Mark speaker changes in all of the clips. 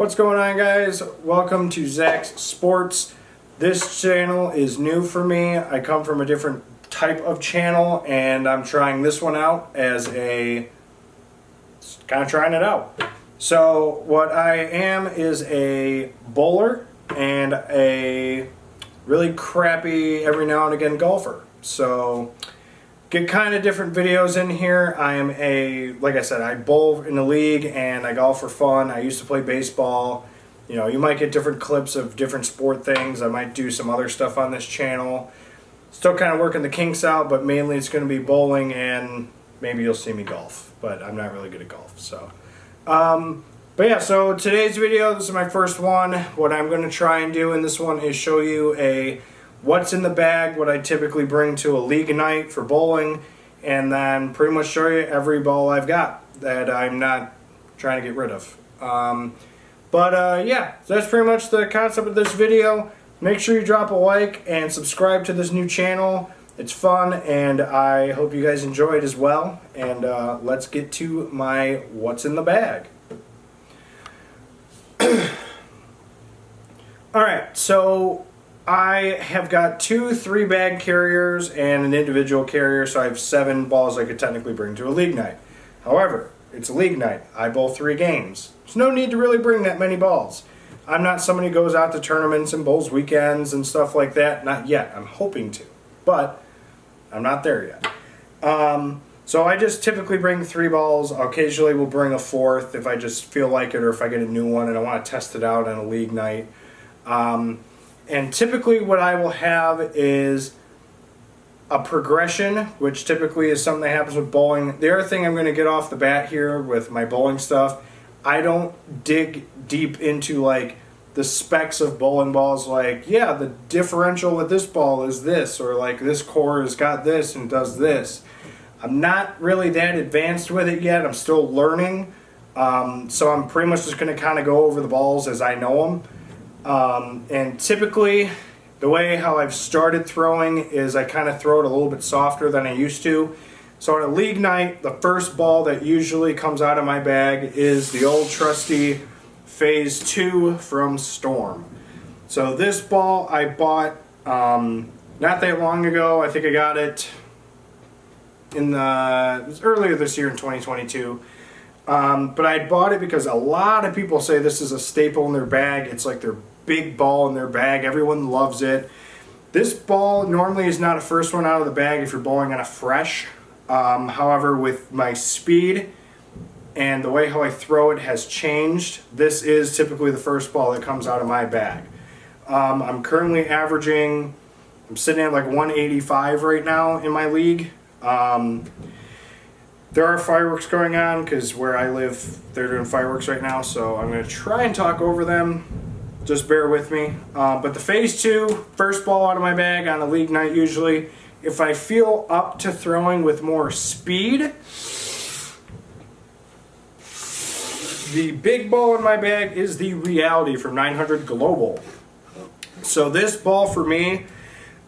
Speaker 1: What's going on, guys? Welcome to Zacks Sports. This channel is new for me. I come from a different type of channel and I'm trying this one out as kind of trying it out. So what I am is a bowler and a really crappy every now and again golfer. So get kind of different videos in here. I am like I said, I bowl in the league and I golf for fun. I used to play baseball. You know, you might get different clips of different sport things. I might do some other stuff on this channel. Still kind of working the kinks out, but mainly it's going to be bowling and maybe you'll see me golf, but I'm not really good at golf. So, but yeah, so today's video, this is my first one. What I'm going to try and do in this one is show you what's in the bag, what I typically bring to a league night for bowling, and then pretty much show you every ball I've got that I'm not trying to get rid of. Yeah, so that's pretty much the concept of this video. Make sure you drop a like and subscribe to this new channel. It's fun, and I hope you guys enjoy it as well. And let's get to my what's in the bag. Alright, so I have got 2 3-bag carriers and an individual carrier, so I have 7 balls I could technically bring to a league night. However, it's a league night. I bowl 3 games. There's no need to really bring that many balls. I'm not somebody who goes out to tournaments and bowls weekends and stuff like that. Not yet. I'm hoping to, but I'm not there yet. So I just typically bring 3 balls. Occasionally will bring a 4th if I just feel like it or if I get a new one and I want to test it out on a league night. And typically what I will have is a progression, which typically is something that happens with bowling. The other thing I'm going to get off the bat here with my bowling stuff, I don't dig deep into like the specs of bowling balls, like, yeah, the differential with this ball is this, or like this core has got this and does this. I'm not really that advanced with it yet. I'm still learning. So I'm pretty much just going to kind of go over the balls as I know them. And typically, the way how I've started throwing is I kind of throw it a little bit softer than I used to. So on a league night, the first ball that usually comes out of my bag is the old trusty Phase 2 from Storm. So this ball I bought not that long ago. I think I got it it was earlier this year in 2022. But I bought it because a lot of people say this is a staple in their bag. It's like their big ball in their bag. Everyone loves it. This ball normally is not a first one out of the bag if you're bowling on a fresh. However, with my speed and the way how I throw it has changed, this is typically the first ball that comes out of my bag. I'm currently averaging, I'm sitting at like 185 right now in my league. There are fireworks going on because where I live, they're doing fireworks right now, so I'm going to try and talk over them. Just bear with me. But the Phase 2, first ball out of my bag on a league night usually. If I feel up to throwing with more speed, the big ball in my bag is the Reality from 900 Global. So this ball for me,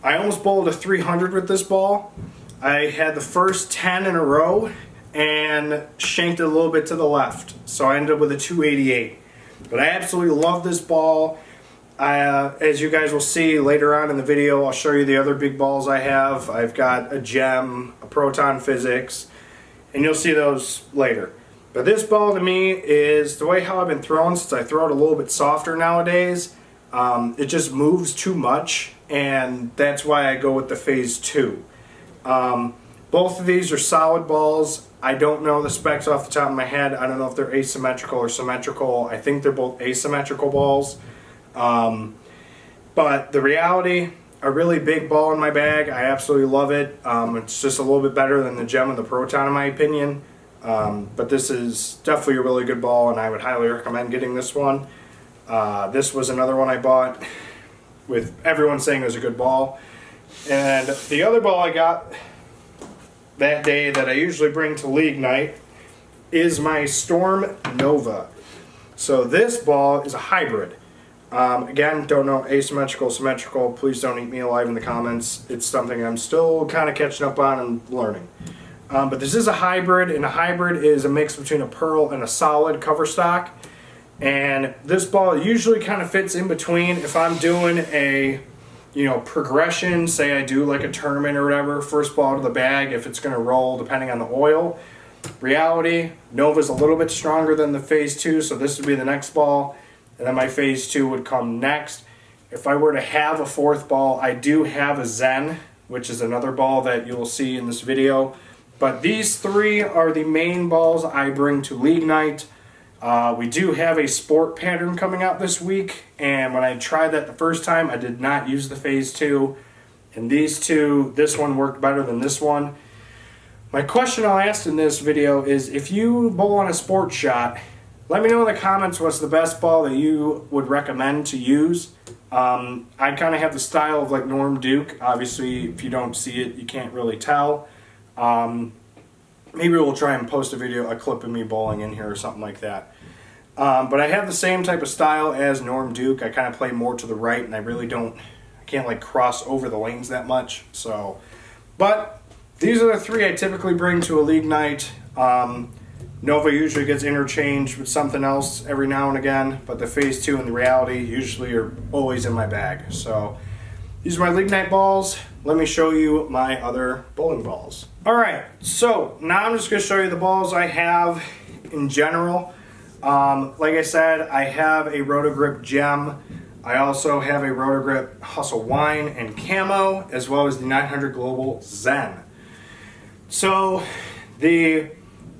Speaker 1: I almost bowled a 300 with this ball. I had the first 10 in a row and shanked it a little bit to the left. So I ended up with a 288. But I absolutely love this ball. As you guys will see later on in the video, I'll show you the other big balls I have. I've got a Gem, a Proton Physics, and you'll see those later. But this ball to me is the way how I've been throwing since I throw it a little bit softer nowadays. It just moves too much, and that's why I go with the Phase 2. Both of these are solid balls. I don't know the specs off the top of my head. I don't know if they're asymmetrical or symmetrical. I think they're both asymmetrical balls. But the Reality, a really big ball in my bag. I absolutely love it. It's just a little bit better than the Gem and the Proton in my opinion. But this is definitely a really good ball, and I would highly recommend getting this one. This was another one I bought with everyone saying it was a good ball. And the other ball I got that day that I usually bring to league night is my Storm Nova. So this ball is a hybrid. Again, don't know asymmetrical, symmetrical. Please don't eat me alive in the comments. It's something I'm still kind of catching up on and learning. But this is a hybrid, and a hybrid is a mix between a pearl and a solid cover stock. And this ball usually kind of fits in between. If I'm doing a, progression, say I do like a tournament or whatever, first ball to the bag, if it's going to roll depending on the oil. Reality, Nova's a little bit stronger than the Phase 2, so this would be the next ball, and then my Phase 2 would come next. If I were to have a fourth ball, I do have a Zen, which is another ball that you will see in this video. But these three are the main balls I bring to league night. We do have a sport pattern coming out this week, and when I tried that the first time, I did not use the Phase 2. And these two, this one worked better than this one. My question I'll ask in this video is, if you bowl on a sports shot, let me know in the comments what's the best ball that you would recommend to use. I kind of have the style of like Norm Duke. Obviously, if you don't see it, you can't really tell. Maybe we'll try and post a clip of me bowling in here or something like that. But I have the same type of style as Norm Duke. I kind of play more to the right, and I can't like cross over the lanes that much. So, but these are the three I typically bring to a league night. Nova usually gets interchanged with something else every now and again, but the Phase 2 and the Reality usually are always in my bag. So these are my league night balls. Let me show you my other bowling balls. All right, so now I'm just going to show you the balls I have in general. Like I said, I have a rotogrip gem. I also have a rotogrip Hustle Wine and Camo, as well as the 900 Global Zen. So the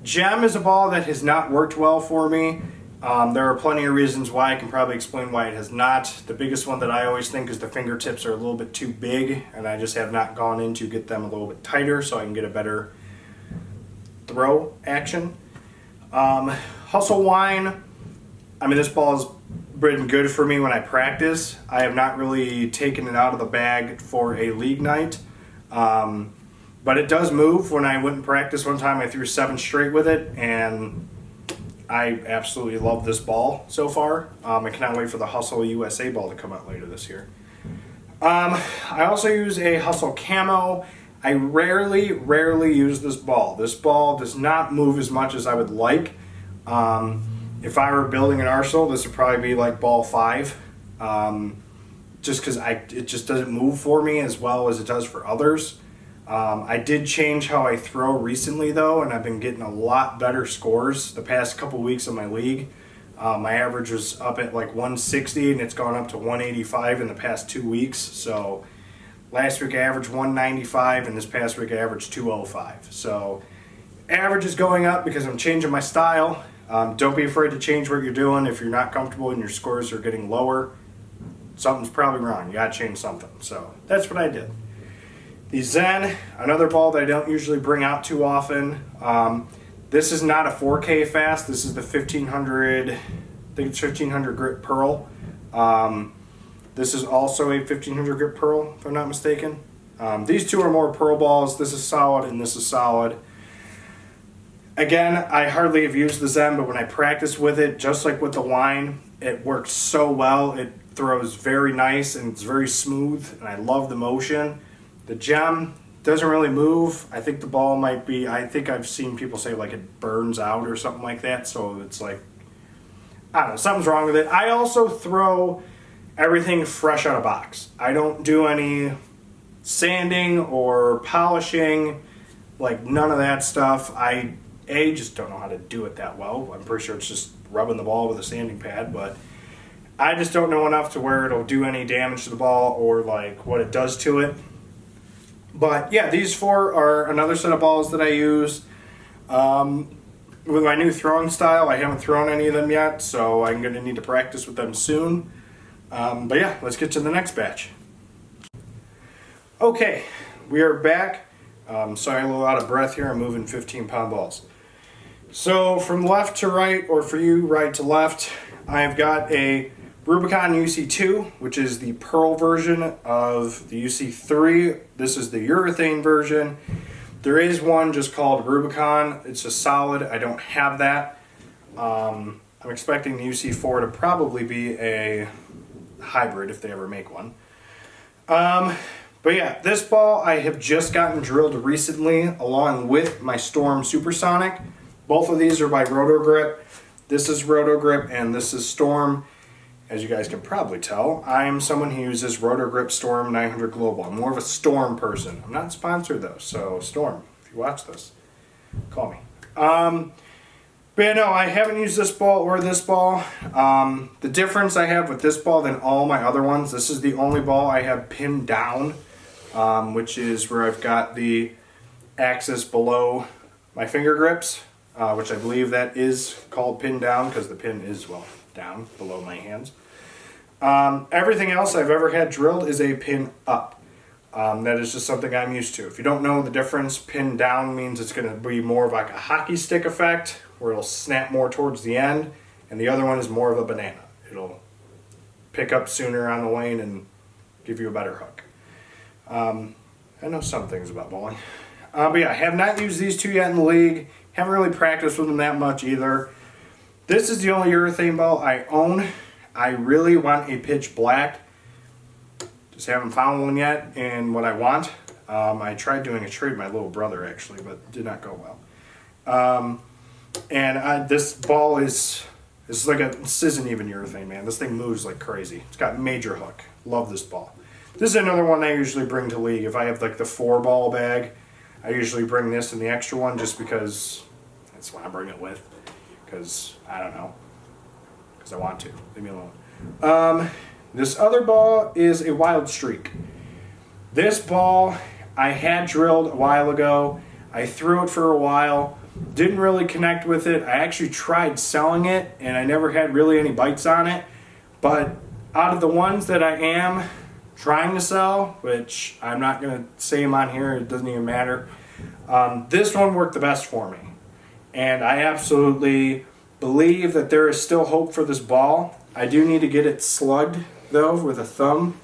Speaker 1: gem is a ball that has not worked well for me. There are plenty of reasons why. I can probably explain why it has not. The biggest one that I always think is the fingertips are a little bit too big, and I just have not gone in to get them a little bit tighter so I can get a better throw action. Hustle Wine, this ball has been good for me when I practice. I have not really taken it out of the bag for a league night. But it does move. When I went and practiced one time, I threw 7 straight with it, and I absolutely love this ball so far. I cannot wait for the Hustle USA ball to come out later this year. I also use a Hustle Camo. I rarely use this ball. This ball does not move as much as I would like. If I were building an arsenal, this would probably be like ball 5. Just because it just doesn't move for me as well as it does for others. I did change how I throw recently though, and I've been getting a lot better scores the past couple weeks of my league. My average was up at like 160, and it's gone up to 185 in the past 2 weeks. So last week I averaged 195, and this past week I averaged 205. So average is going up because I'm changing my style. Don't be afraid to change what you're doing. If you're not comfortable and your scores are getting lower, something's probably wrong. You gotta change something. So that's what I did. The Zen, another ball that I don't usually bring out too often. This is not a 4K fast. This is the 1500, I think it's 1500 grit pearl. This is also a 1500 grit pearl, if I'm not mistaken. These two are more pearl balls. This is solid and this is solid. Again, I hardly have used the Zen, but when I practice with it, just like with the wine, it works so well. It throws very nice and it's very smooth, and I love the motion. The gem doesn't really move. I think the ball might be, I think I've seen people say like it burns out or something like that. So it's like, I don't know, something's wrong with it. I also throw everything fresh out of box. I don't do any sanding or polishing, like none of that stuff. I just don't know how to do it that well. I'm pretty sure it's just rubbing the ball with a sanding pad, but I just don't know enough to where it'll do any damage to the ball or like what it does to it. But yeah, these 4 are another set of balls that I use. With my new throwing style, I haven't thrown any of them yet, so I'm going to need to practice with them soon. But yeah, let's get to the next batch. Okay, we are back. Sorry, I'm a little out of breath here. I'm moving 15-pound balls. So from left to right, or for you, right to left, I've got a Rubicon UC2, which is the pearl version of the UC3. This is the urethane version. There is one just called Rubicon. It's a solid. I don't have that. I'm expecting the UC4 to probably be a hybrid if they ever make one. But yeah, this ball I have just gotten drilled recently along with my Storm Supersonic. Both of these are by rotogrip. This is rotogrip and this is Storm. As you guys can probably tell, I am someone who uses rotogrip Storm 900 Global. I'm more of a Storm person. I'm not sponsored though, so Storm, if you watch this, call me. But yeah, no, I haven't used this ball or this ball. The difference I have with this ball than all my other ones, this is the only ball I have pinned down, which is where I've got the axis below my finger grips, which I believe that is called pin down because the pin is, well, down below my hands. Everything else I've ever had drilled is a pin up. That is just something I'm used to. If you don't know the difference, pin down means it's going to be more of like a hockey stick effect, where it'll snap more towards the end, and the other one is more of a banana. It'll pick up sooner on the lane and give you a better hook. I know some things about bowling. But yeah, I have not used these two yet in the league. Haven't really practiced with them that much either. This is the only urethane ball I own. I really want a pitch black. Just haven't found one yet in what I want. I tried doing a trade with my little brother actually, but did not go well. This ball is like this isn't even urethane, man. This thing moves like crazy. It's got major hook. Love this ball. This is another one I usually bring to league. If I have like the 4-ball bag, I usually bring this and the extra one just because that's what I bring it with. Because I don't know. Because I want to. Leave me alone. This other ball is a Wild Streak. This ball I had drilled a while ago. I threw it for a while. Didn't really connect with it. I actually tried selling it and I never had really any bites on it. But out of the ones that I am trying to sell, which I'm not going to say them on here, it doesn't even matter, this one worked the best for me. And I absolutely believe that there is still hope for this ball. I do need to get it slugged though with a thumb.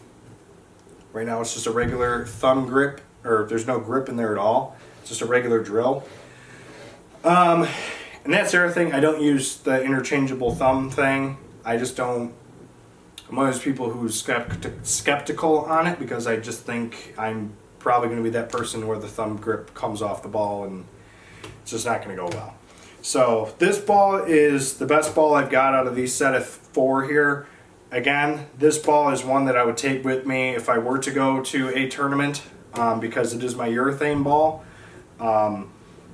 Speaker 1: Right now it's just a regular thumb grip, or there's no grip in there at all. It's just a regular drill. And that's the other thing. I don't use the interchangeable thumb thing. I just don't. I'm one of those people who's skeptical on it because I just think I'm probably going to be that person where the thumb grip comes off the ball and it's just not going to go well. So this ball is the best ball I've got out of these set of 4 here. Again, this ball is one that I would take with me if I were to go to a tournament because it is my urethane ball.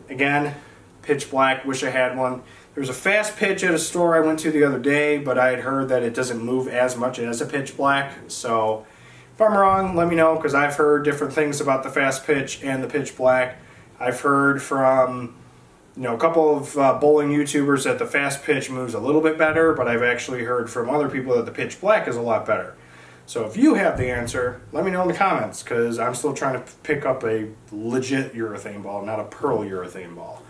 Speaker 1: Again, pitch black, wish I had one. There was a fast pitch at a store I went to the other day, but I had heard that it doesn't move as much as a pitch black. So if I'm wrong, let me know, because I've heard different things about the fast pitch and the pitch black. I've heard from a couple of bowling YouTubers that the fast pitch moves a little bit better, but I've actually heard from other people that the pitch black is a lot better. So if you have the answer, let me know in the comments, because I'm still trying to pick up a legit urethane ball, not a pearl urethane ball.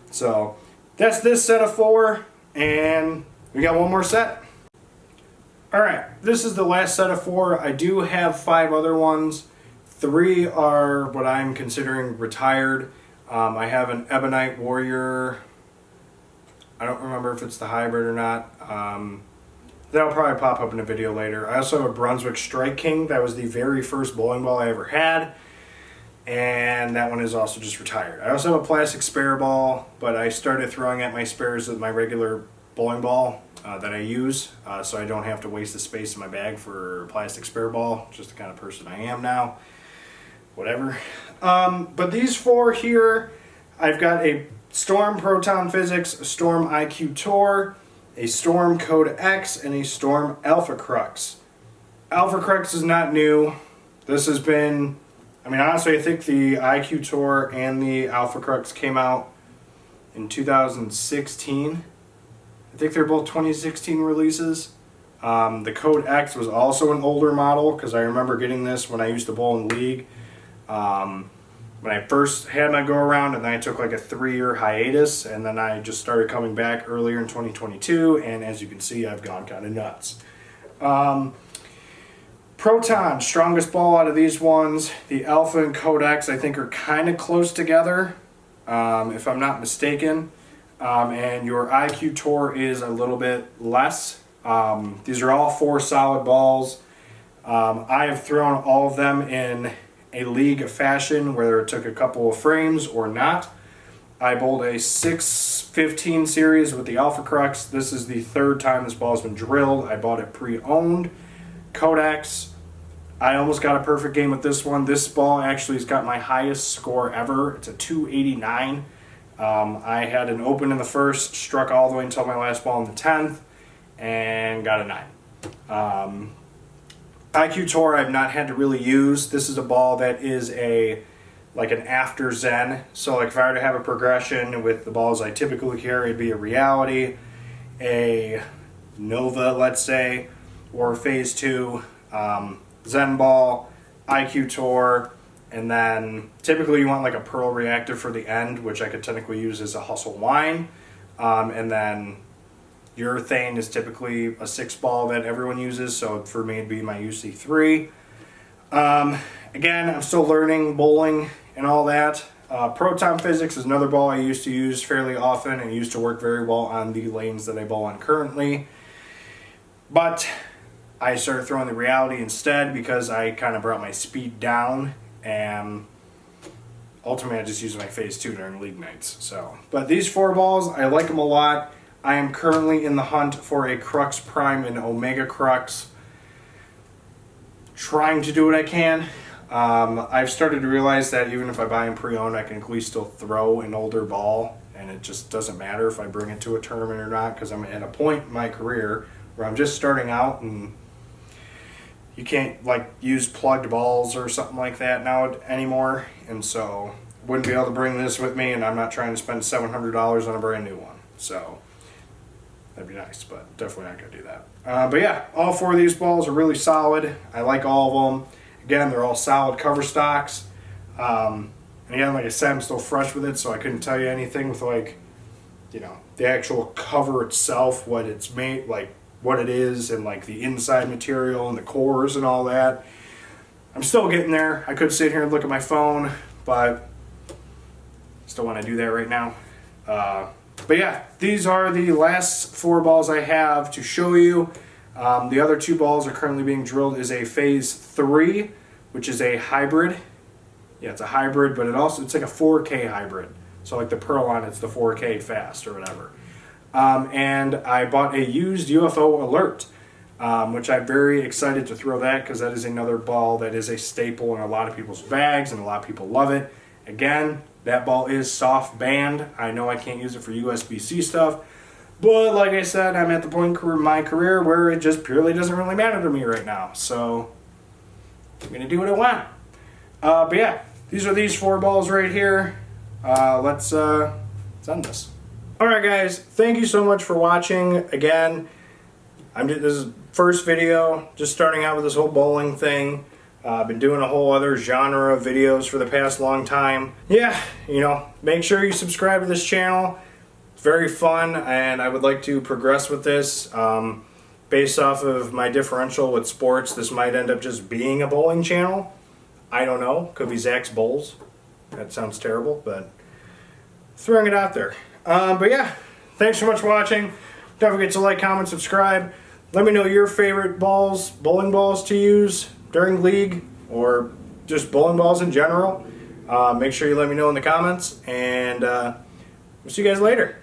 Speaker 1: So that's this set of 4, and we got one more set. Alright, this is the last set of 4. I do have 5 other ones. 3 are what I'm considering retired. I have an Ebonite Warrior. I don't remember if it's the hybrid or not. That'll probably pop up in a video later. I also have a Brunswick Strike King. That was the very first bowling ball I ever had. And that one is also just retired. I also have a plastic spare ball, but I started throwing at my spares with my regular bowling ball that I use, so I don't have to waste the space in my bag for a plastic spare ball. Just the kind of person I am now. Whatever. But these 4 here, I've got a Storm Proton Physics, a Storm IQ Tour, a Storm Code X, and a Storm Alpha Crux. Alpha Crux is not new. This has been, honestly, I think the IQ Tour and the Alpha Crux came out in 2016. I think they're both 2016 releases. The Code X was also an older model because I remember getting this when I used to bowl in league. When I first had my go around, and then I took like a 3-year hiatus, and then I just started coming back earlier in 2022, and as you can see, I've gone kind of nuts. Proton, strongest ball out of these ones. The Alpha and Codex I think are kind of close together, if I'm not mistaken. And your IQ Tour is a little bit less. These are all 4 solid balls. I have thrown all of them in a league fashion, whether it took a couple of frames or not. I bowled a 615 series with the Alpha Crux. This is the third time this ball's been drilled. I bought it pre-owned. Codex. I almost got a perfect game with this one. This ball actually has got my highest score ever. It's a 289. I had an open in the first, struck all the way until my last ball in the 10th, and got a 9. IQ Tour I've not had to really use. This is a ball that is like an after Zen. So like if I were to have a progression with the balls I typically carry, it'd be a Reality, a Nova, let's say, or Phase 2, Zen ball, IQ Tour, and then typically you want like a Pearl Reactive for the end, which I could technically use as a Hustle Wine. And then Urethane is typically a 6 ball that everyone uses, so for me it'd be my UC3. Again, I'm still learning bowling and all that. Proton Physics is another ball I used to use fairly often and used to work very well on the lanes that I bowl on currently. But I started throwing the Reality instead because I kind of brought my speed down, and ultimately I just use my Phase 2 during league nights. So, but these 4 balls, I like them a lot. I am currently in the hunt for a Crux Prime and Omega Crux. Trying to do what I can. I've started to realize that even if I buy them pre-owned, I can at least still throw an older ball, and it just doesn't matter if I bring it to a tournament or not, because I'm at a point in my career where I'm just starting out, and you can't like use plugged balls or something like that now anymore, and so I wouldn't be able to bring this with me, and I'm not trying to spend $700 on a brand new one. So that'd be nice, but definitely not going to do that. But yeah, all 4 of these balls are really solid. I like all of them. Again, they're all solid cover stocks. And again, like I said, I'm still fresh with it, so I couldn't tell you anything with like, you know, the actual cover itself, what it's made, like what it is, and like the inside material and the cores and all that. I'm still getting there. I could sit here and look at my phone, but still want to do that right now. But yeah, these are the last 4 balls I have to show you. The other 2 balls are currently being drilled is a Phase 3, which is a hybrid. Yeah, it's a hybrid, but it's like a 4K hybrid. So like the Pearl on it's the 4K fast or whatever. And I bought a used UFO Alert, which I'm very excited to throw that because that is another ball that is a staple in a lot of people's bags and a lot of people love it. Again, that ball is soft band. I know I can't use it for USB-C stuff, but like I said, I'm at the point in my career where it just purely doesn't really matter to me right now. So I'm going to do what I want. But yeah, these are these 4 balls right here. Let's end this. Alright guys, thank you so much for watching. Again, this is first video, just starting out with this whole bowling thing. I've been doing a whole other genre of videos for the past long time. Yeah, you know, make sure you subscribe to this channel. It's very fun, and I would like to progress with this. Based off of my differential with sports, this might end up just being a bowling channel. I don't know. Could be Zacks Bowls. That sounds terrible, but throwing it out there. But yeah, thanks so much for watching. Don't forget to like, comment, subscribe. Let me know your favorite balls, bowling balls to use during league, or just bowling balls in general. Make sure you let me know in the comments, and we'll see you guys later.